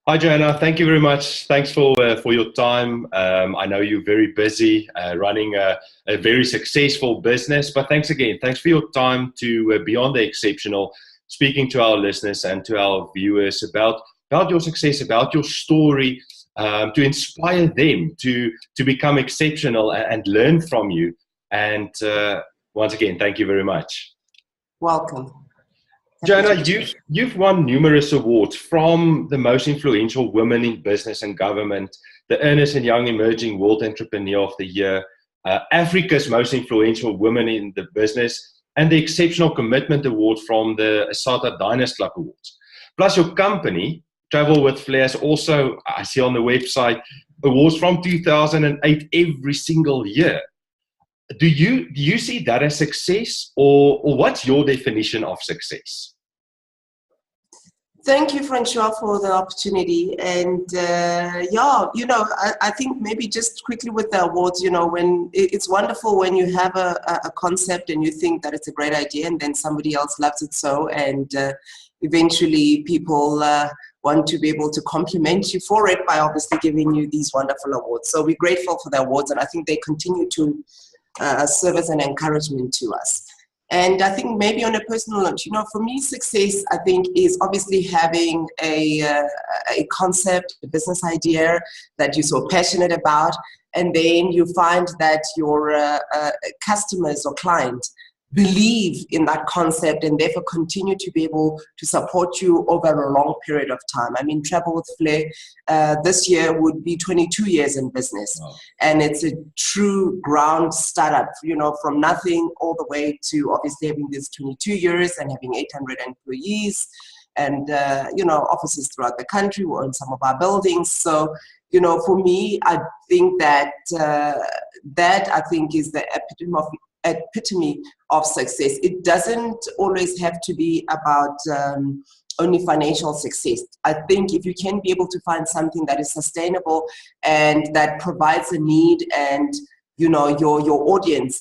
Hi, Johanna. Thank you very much. Thanks for your time. I know you're very busy running a very successful business, but thanks again. Thanks for your time to Beyond the Exceptional, speaking to our listeners and to our viewers about your success, about your story, to inspire them to become exceptional and learn from you. And once again, thank you very much. Welcome. Johanna, you've won numerous awards, from the most influential women in business and government, the Ernst and Young Emerging World Entrepreneur of the Year, Africa's most influential women in the business, and the Exceptional Commitment Award from the Asata Diners Club Awards. Plus, your company, Travel with Flair, is also, I see on the website, awards from 2008 every single year. Do you see that as success, or what's your definition of success? Thank you, Francois, for the opportunity. And I think maybe just quickly with the awards, when it's wonderful when you have a concept and you think that it's a great idea, and then somebody else loves it so, and eventually people want to be able to compliment you for it by obviously giving you these wonderful awards. So we're grateful for the awards, and I think they continue to serve as an encouragement to us. And I think maybe on a personal note, for me, success, I think, is obviously having a concept, a business idea that you're so passionate about, and then you find that your customers or clients believe in that concept and therefore continue to be able to support you over a long period of time. I mean, Travel with Flair this year would be 22 years in business. Wow. And it's a true ground startup, from nothing all the way to obviously having this 22 years and having 800 employees and, offices throughout the country or in some of our buildings. So, for me, I think that that I think is the epitome of success. It doesn't always have to be about only financial success. I think if you can be able to find something that is sustainable and that provides a need, and your audience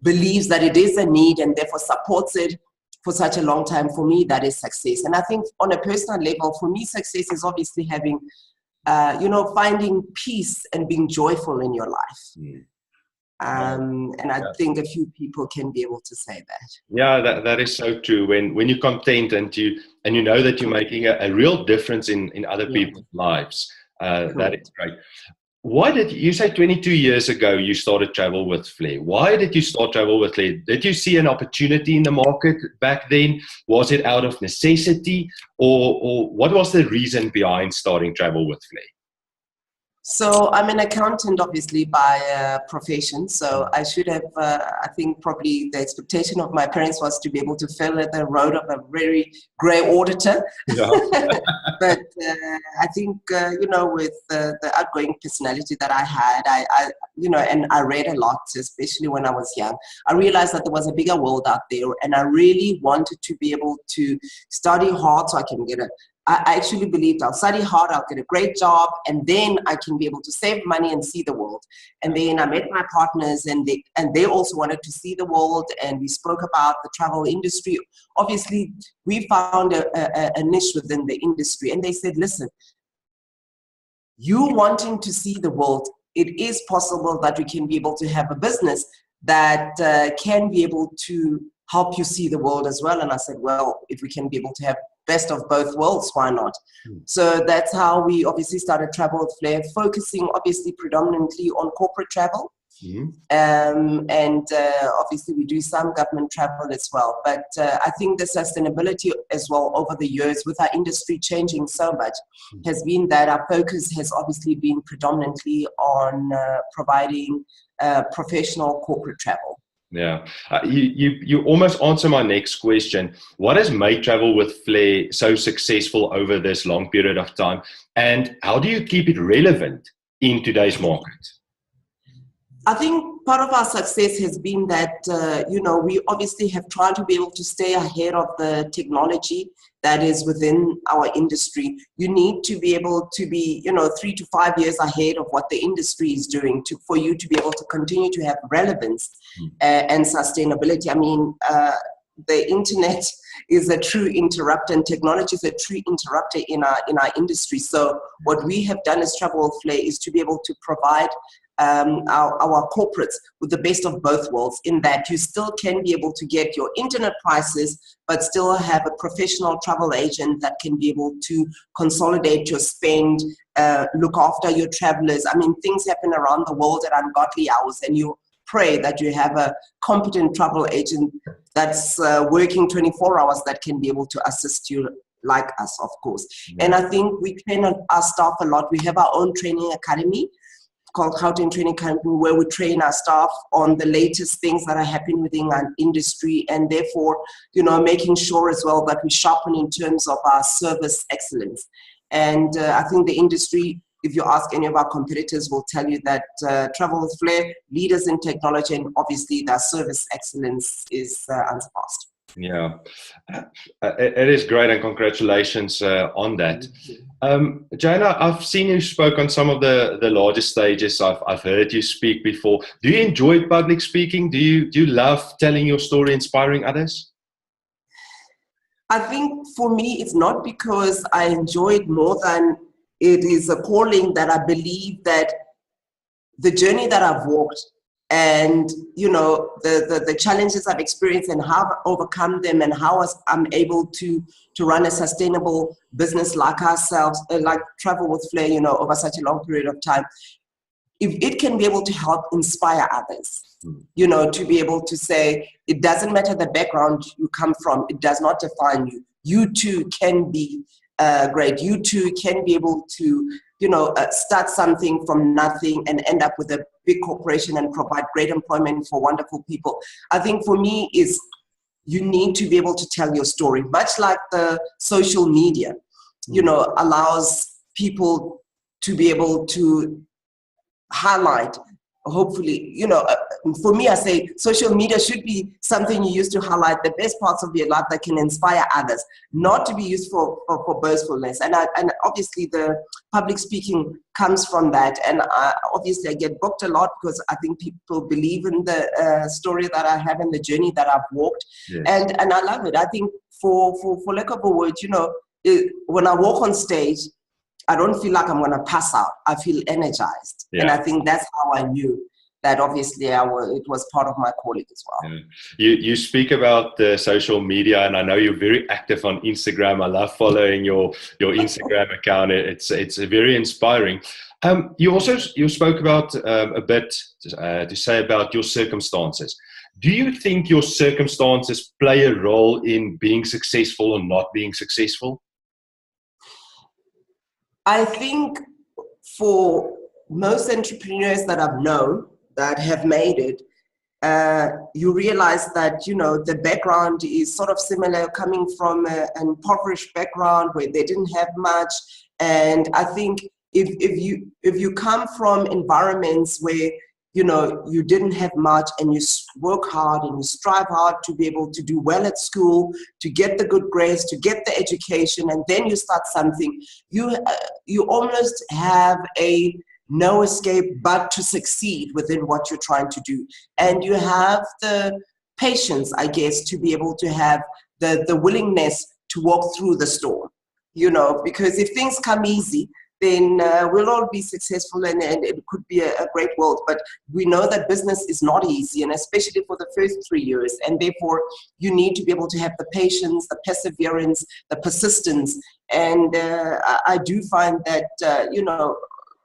believes that it is a need and therefore supports it for such a long time, for me, that is success. And I think on a personal level, for me, success is obviously having finding peace and being joyful in your life. Mm. And I think a few people can be able to say that. Yeah, that is so true. When you're content and you know that you're making a real difference in other people's lives, that is great. Why did you say 22 years ago you started Travel with Flair? Why did you start Travel with Flair? Did you see an opportunity in the market back then? Was it out of necessity, or what was the reason behind starting Travel with Flair? So I'm an accountant, obviously, by profession. So I should have, I think probably the expectation of my parents was to be able to follow the road of a very grey auditor. Yeah. But I think, with the outgoing personality that I had, I and I read a lot, especially when I was young, I realized that there was a bigger world out there. And I really wanted to be able to study hard so I can get I actually believed I'll study hard, I'll get a great job, and then I can be able to save money and see the world. And then I met my partners, and they also wanted to see the world, and we spoke about the travel industry. Obviously, we found a niche within the industry, and they said, listen, you wanting to see the world, it is possible that we can be able to have a business that can be able to help you see the world as well. And I said, well, if we can be able to have best of both worlds, why not? So that's how we obviously started Travel with Flair, focusing obviously predominantly on corporate travel. And obviously we do some government travel as well. But I think the sustainability as well over the years, with our industry changing so much, has been that our focus has obviously been predominantly on providing professional corporate travel. Yeah, you almost answer my next question. What has made Travel with Flair so successful over this long period of time, and how do you keep it relevant in today's market? I think part of our success has been that, we obviously have tried to be able to stay ahead of the technology that is within our industry. You need to be able to be, 3 to 5 years ahead of what the industry is doing for you to be able to continue to have relevance and sustainability. I mean, the internet is a true interrupter, and technology is a true interrupter in our industry. So what we have done as Travel with Flair is to be able to provide our corporates with the best of both worlds, in that you still can be able to get your internet prices, but still have a professional travel agent that can be able to consolidate your spend, look after your travelers. I mean, things happen around the world at ungodly hours, and you pray that you have a competent travel agent that's working 24 hours that can be able to assist you, like us, of course. Yeah. And I think we train our staff a lot. We have our own training academy called How to Training Academy, where we train our staff on the latest things that are happening within our industry, and therefore, making sure as well that we sharpen in terms of our service excellence. And I think the industry, if you ask any of our competitors, will tell you that Travel with Flair, leaders in technology, and obviously their service excellence is unsurpassed. Yeah, it is great, and congratulations on that. Johanna, I've seen you spoke on some of the largest stages. I've heard you speak before. Do you enjoy public speaking? Do you love telling your story, inspiring others? I think for me, it's not because I enjoy it more than it is a calling, that I believe that the journey that I've walked, and the challenges I've experienced and how I've overcome them, and how I'm able to run a sustainable business like ourselves, like Travel with Flair, over such a long period of time. If it can be able to help inspire others, to be able to say, it doesn't matter the background you come from, it does not define you. You too can be great. You too can be able to start something from nothing and end up with a big corporation and provide great employment for wonderful people. I think for me is you need to be able to tell your story, much like the social media, allows people to be able to highlight, hopefully, for me, I say social media should be something you use to highlight the best parts of your life that can inspire others, not to be used for boastfulness. And obviously the public speaking comes from that. And obviously I get booked a lot because I think people believe in the story that I have and the journey that I've walked. Yes. And I love it. I think for lack of a word, when I walk on stage, I don't feel like I'm going to pass out. I feel energized. Yeah. And I think that's how I knew that obviously it was part of my calling as well. Yeah. You speak about social media, and I know you're very active on Instagram. I love following your Instagram account. It's very inspiring. You spoke about a bit to say about your circumstances. Do you think your circumstances play a role in being successful or not being successful? I think for most entrepreneurs that I've known that have made it, you realize that, the background is sort of similar, coming from an impoverished background where they didn't have much. And I think if you come from environments where, you didn't have much, and you work hard and you strive hard to be able to do well at school, to get the good grades, to get the education, and then you start something, you almost have a no escape but to succeed within what you're trying to do. And you have the patience, I guess, to be able to have the willingness to walk through the storm, because if things come easy, then we'll all be successful, and it could be a great world. But we know that business is not easy, and especially for the first 3 years. And therefore, you need to be able to have the patience, the perseverance, the persistence. And I do find that,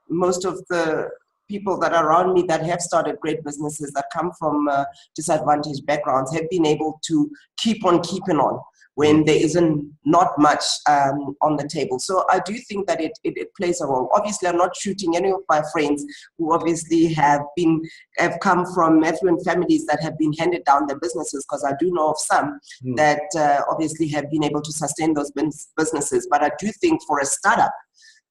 most of the people that are around me that have started great businesses that come from disadvantaged backgrounds have been able to keep on keeping on when there isn't not much on the table. So I do think that it plays a role. Obviously, I'm not shooting any of my friends who obviously have come from affluent families that have been handed down their businesses, because I do know of some that obviously have been able to sustain those businesses. But I do think for a startup,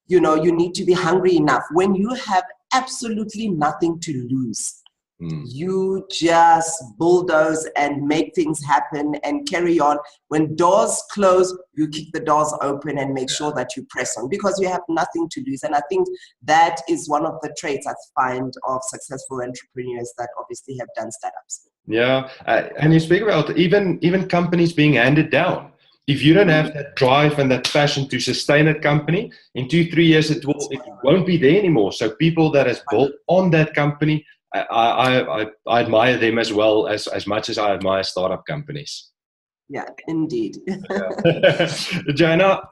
you need to be hungry enough when you have absolutely nothing to lose. You just bulldoze and make things happen and carry on. When doors close, you kick the doors open and make sure that you press on, because you have nothing to lose. And I think that is one of the traits I find of successful entrepreneurs that obviously have done startups. Yeah, and you speak about even companies being handed down. If you don't have that drive and that passion to sustain a company, in 2-3 years it won't be there anymore. So people that has built on that company, I admire them as well as much as I admire startup companies. Yeah, indeed. Johanna,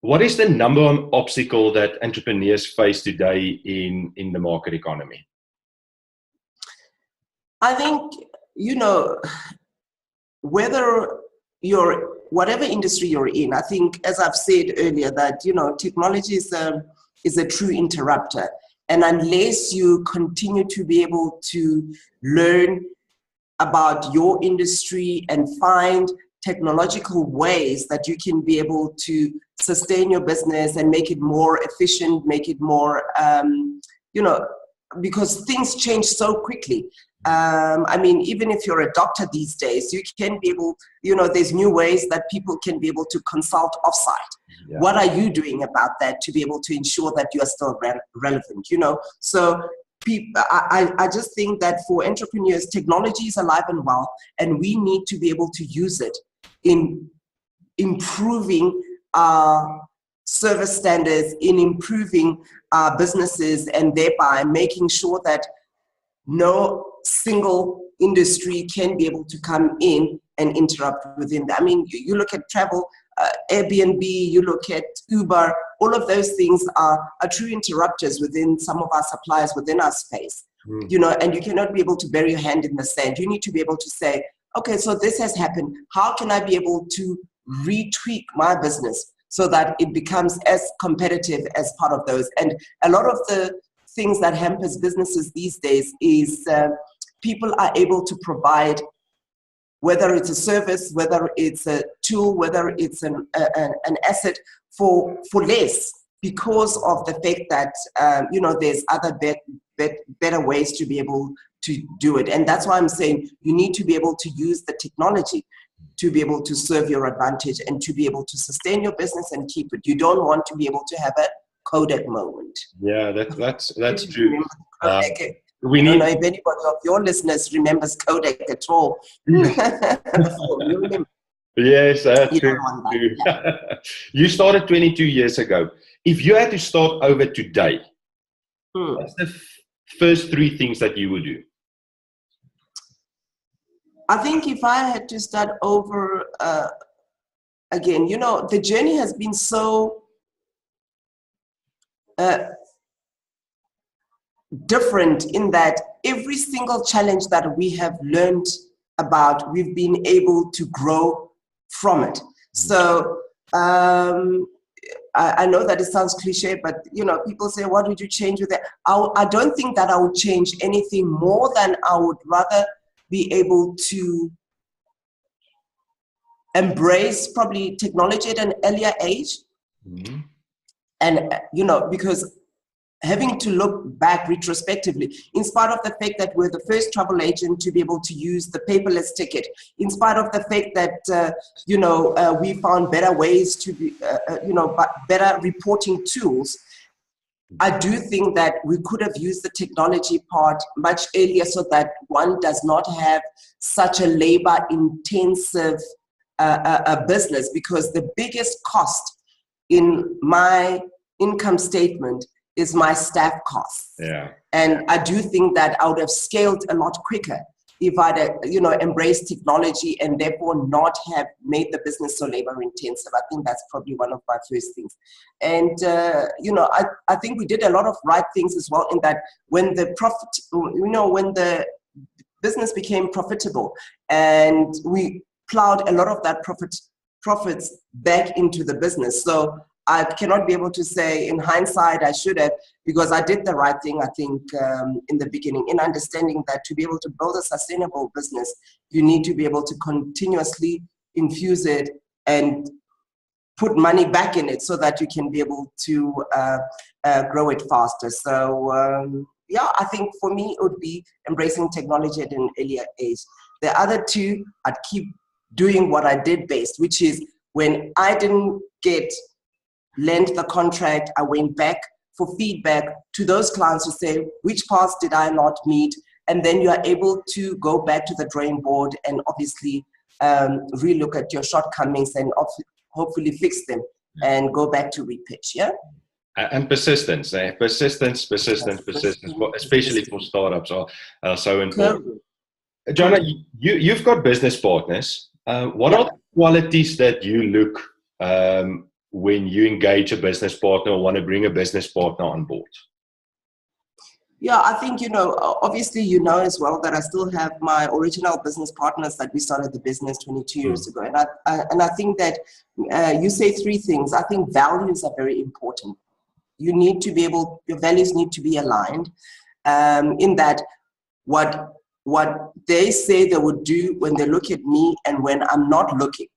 what is the number one obstacle that entrepreneurs face today in the market economy? I think, whatever industry you're in, I think, as I've said earlier, that, technology is a true interrupter. And unless you continue to be able to learn about your industry and find technological ways that you can be able to sustain your business and make it more efficient, make it more, because things change so quickly. Even if you're a doctor these days, you can be able, there's new ways that people can be able to consult offsite. Yeah. What are you doing about that to be able to ensure that you are still relevant, So I just think that for entrepreneurs, technology is alive and well, and we need to be able to use it in improving our service standards, in improving our businesses, and thereby making sure that no single industry can be able to come in and interrupt within that. You look at travel, Airbnb, you look at Uber, all of those things are true interrupters within some of our suppliers within our space. And you cannot be able to bury your hand in the sand. You need to be able to say, okay, so this has happened. How can I be able to retweak my business so that it becomes as competitive as part of those? And a lot of the things that hampers businesses these days is people are able to provide, whether it's a service, whether it's a tool, whether it's an asset for less, because of the fact that there's other better ways to be able to do it. And that's why I'm saying you need to be able to use the technology to be able to serve your advantage and to be able to sustain your business and keep it. You don't want to be able to have a Kodak moment. Yeah, that's true. I don't know if anybody of your listeners remembers Kodak at all. Yes, true. Yeah. You started 22 years ago. If you had to start over today, what's the first 3 things that you would do? I think if I had to start over again, the journey has been so different in that every single challenge that we have learned about, we've been able to grow from it. So I know that it sounds cliche, but people say, what would you change with it? I don't think that I would change anything more than I would rather be able to embrace probably technology at an earlier age. And because having to look back retrospectively, in spite of the fact that we're the first travel agent to be able to use the paperless ticket, in spite of the fact that, we found better ways to be, better reporting tools, I do think that we could have used the technology part much earlier so that one does not have such a labor-intensive business, because the biggest cost in my income statement is my staff costs. Yeah. And I do think that I would have scaled a lot quicker if I'd, embraced technology and therefore not have made the business so labor intensive. I think that's probably one of my first things. And, I think we did a lot of right things as well, in that when the when the business became profitable and we plowed a lot of that profits back into the business. So I cannot be able to say in hindsight I should have, because I did the right thing, I think, in the beginning, in understanding that to be able to build a sustainable business, you need to be able to continuously infuse it and put money back in it so that you can be able to grow it faster. So yeah, I think for me it would be embracing technology at an earlier age. The other two, I'd keep doing what I did best, which is when I didn't get lent the contract, I went back for feedback to those clients to say, which parts did I not meet? And then you are able to go back to the drawing board and obviously relook at your shortcomings and hopefully fix them and go back to repitch, yeah? And persistence, persistence, especially for startups are so important. Johanna, you've got business partners. What are the qualities that you look when you engage a business partner or want to bring a business partner on board? Yeah, I think, obviously, as well that I still have my original business partners that we started the business 22 years ago. And I think that you say three things. I think values are very important. You need to be your values need to be aligned in that what they say they would do when they look at me and when I'm not looking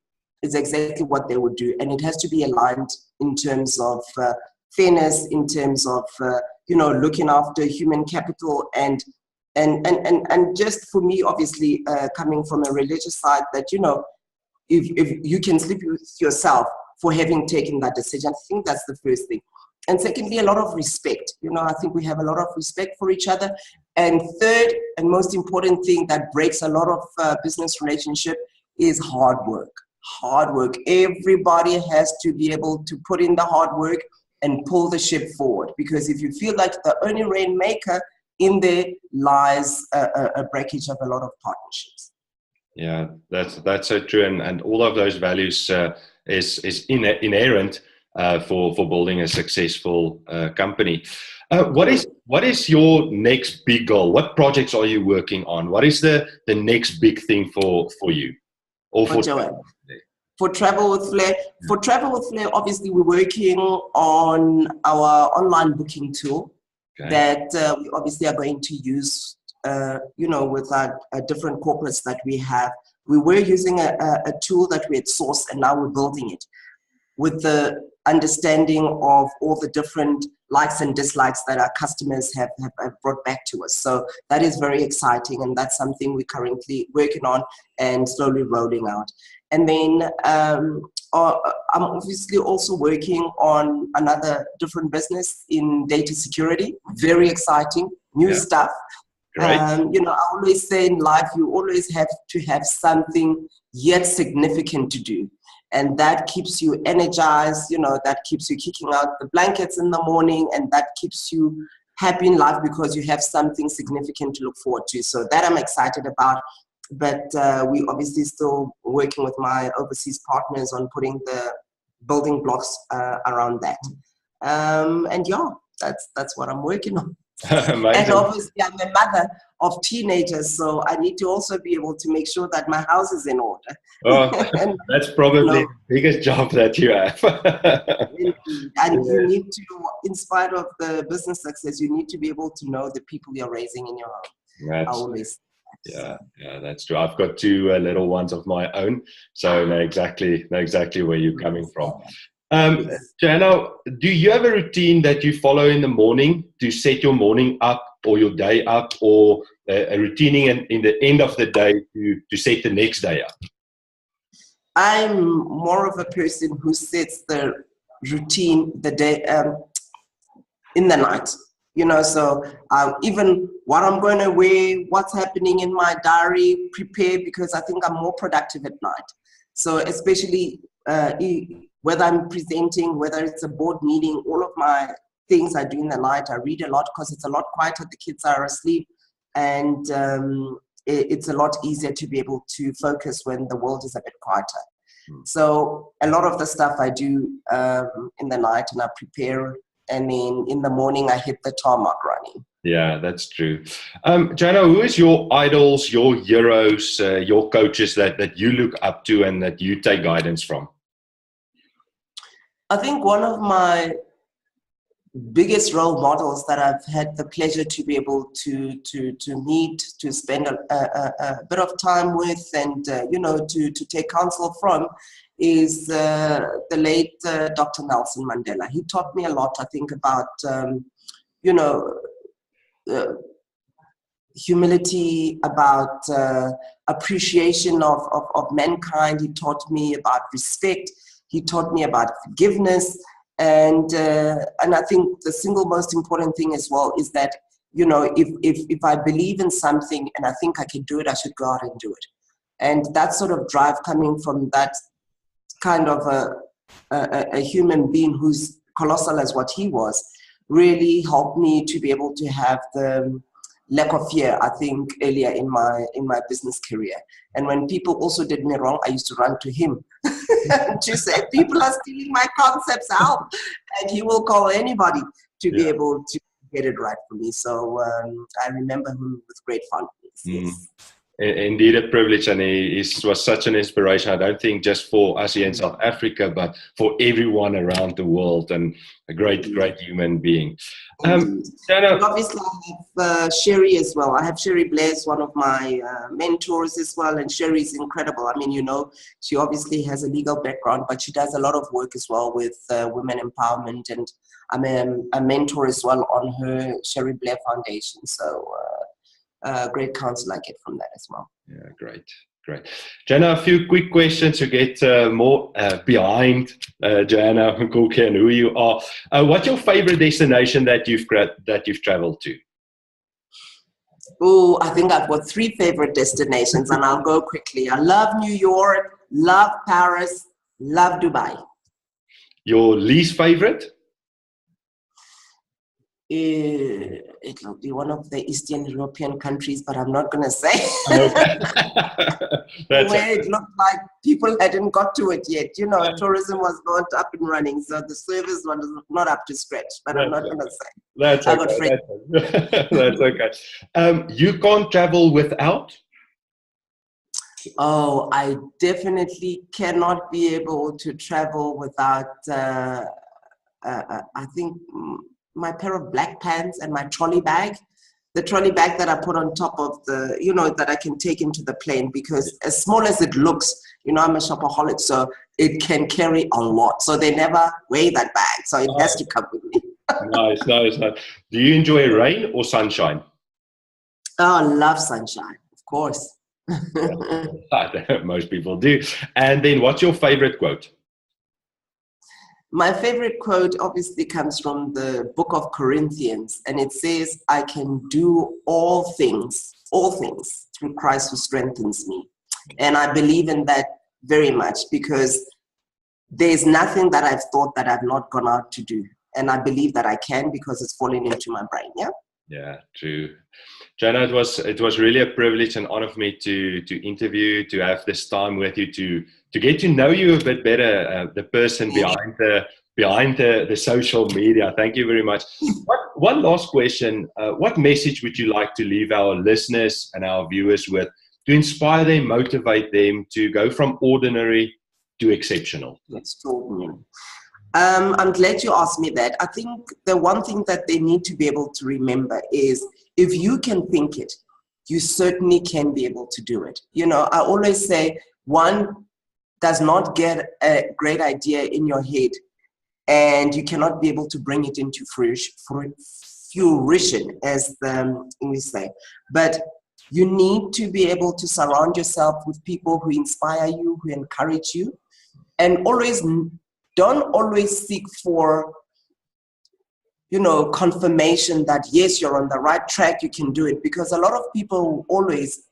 is exactly what they would do. And it has to be aligned in terms of fairness, in terms of, looking after human capital and just for me, obviously, coming from a religious side that, if you can sleep with yourself for having taken that decision, I think that's the first thing. And secondly, a lot of respect. I think we have a lot of respect for each other. And third, and most important thing that breaks a lot of business relationship is hard work. Hard work. Everybody has to be able to put in the hard work and pull the ship forward. Because if you feel like the only rainmaker, in there lies a breakage of a lot of partnerships. Yeah, that's so true. And all of those values is inherent for building a successful company. What is your next big goal? What projects are you working on? What is the next big thing for you? Or for Joanne? For Travel with Flair. For Travel with Flair, obviously we're working on our online booking tool that we obviously are going to use, with our different corporates that we have. We were using a tool that we had sourced and now we're building it with the understanding of all the different likes and dislikes that our customers have brought back to us. So that is very exciting, and that's something we're currently working on and slowly rolling out. And then I'm obviously also working on another different business in data security. Very exciting, new stuff. I always say in life, you always have to have something yet significant to do. And that keeps you energized, that keeps you kicking out the blankets in the morning, and that keeps you happy in life because you have something significant to look forward to. So that I'm excited about. But we obviously still working with my overseas partners on putting the building blocks around that. That's what I'm working on. And obviously I'm a mother of teenagers, so I need to also be able to make sure that my house is in order. Oh, that's probably the biggest job that you have. And you need to, in spite of the business success, you need to be able to know the people you're raising in your home. That's true. I've got two little ones of my own, so I know exactly where you're coming from. Johanna, do you have a routine that you follow in the morning to set your morning up or your day up, or a routine in the end of the day to set the next day up? I'm more of a person who sets the routine the day in the night. So even what I'm going to wear, what's happening in my diary, prepare, because I think I'm more productive at night. So especially whether I'm presenting, whether it's a board meeting, all of my things I do in the night. I read a lot because it's a lot quieter. The kids are asleep, and it's a lot easier to be able to focus when the world is a bit quieter. So a lot of the stuff I do in the night, and I prepare, and then in the morning I hit the tarmac running. Yeah, that's true. Johanna, who is your idols, your heroes, your coaches that you look up to and that you take guidance from? I think one of my biggest role models that I've had the pleasure to be able to meet, to spend a bit of time with, and to take counsel from, is the late Dr. Nelson Mandela. He taught me a lot, I think, about humility, about appreciation of mankind. He taught me about respect. He taught me about forgiveness. And I think the single most important thing as well is that, you know, if I believe in something and I think I can do it, I should go out and do it. And that sort of drive coming from that kind of a human being who's colossal as what he was, really helped me to be able to have the lack of fear, I think, earlier in my business career. And when people also did me wrong, I used to run to him to say, people are stealing my concepts, help. And he will call anybody to be able to get it right for me. So I remember him with great fondness. Yes. Indeed, a privilege, and he was such an inspiration. I don't think just for us here in South Africa, but for everyone around the world, and a great human being. Obviously, I have Sherry as well. I have Sherry Blair as one of my mentors as well, and Sherry is incredible. I mean, you know, she obviously has a legal background, but she does a lot of work as well with women empowerment, and I'm a mentor as well on her Sherry Blair Foundation. So. Great counsel I get from that as well. Yeah, great. Johanna, a few quick questions to get more behind Johanna Mukoki and who you are. What's your favorite destination that you've traveled to? Oh, I think I've got 3 favorite destinations, and I'll go quickly. I love New York, love Paris, love Dubai. Your least favorite? It'll be one of the Eastern European countries, but I'm not going to say. Where it looked like people hadn't got to it yet. You know, tourism was not up and running, so the service was not up to scratch, but I'm not going to say. That's okay. That's okay. You can't travel without? Oh, I definitely cannot be able to travel without, I think, my pair of black pants and my trolley bag. The trolley bag that I put on top of the, you know, that I can take into the plane, because as small as it looks, you know, I'm a shopaholic, so it can carry a lot. So they never weigh that bag, so it has to come with me. Nice. Do you enjoy rain or sunshine? Oh, I love sunshine, of course. Most people do. And then what's your favorite quote? My favorite quote obviously comes from the book of Corinthians, and it says, I can do all things through Christ who strengthens me. And I believe in that very much, because there's nothing that I've thought that I've not gone out to do. And I believe that I can, because it's falling into my brain. Yeah, true. Johanna, it was really a privilege and honor for me to interview, to have this time with you, to get to know you a bit better, the person behind the social media. Thank you very much. One last question. What message would you like to leave our listeners and our viewers with to inspire them, motivate them to go from ordinary to exceptional? Extraordinary. I'm glad you asked me that. I think the one thing that they need to be able to remember is, if you can think it, you certainly can be able to do it. You know, I always say, one does not get a great idea in your head and you cannot be able to bring it into fruition, as the English say. But you need to be able to surround yourself with people who inspire you, who encourage you, and don't always seek for, you know, confirmation that yes, you're on the right track, you can do it, because a lot of people always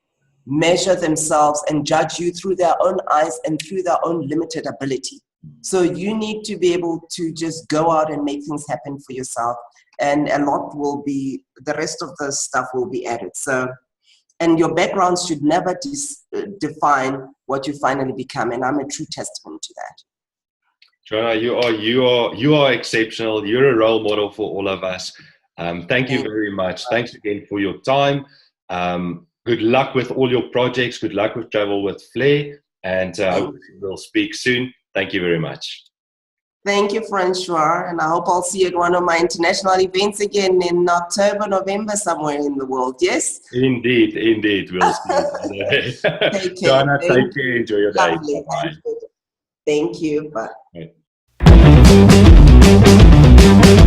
measure themselves and judge you through their own eyes and through their own limited ability. So you need to be able to just go out and make things happen for yourself, and a lot will be, the rest of the stuff will be added. So, and your background should never define what you finally become, and I'm a true testament to that. Johanna, you are exceptional. You're a role model for all of us. Thank you very much. Thanks again for your time. Good luck with all your projects. Good luck with travel with Flair, and we'll speak soon. Thank you very much. Thank you, Francois, and I hope I'll see you at one of my international events again in October, November, somewhere in the world. Yes? Indeed. We'll see you. Take care. Johanna, take care. Enjoy your day. Bye. Thank you. Bye. Bye.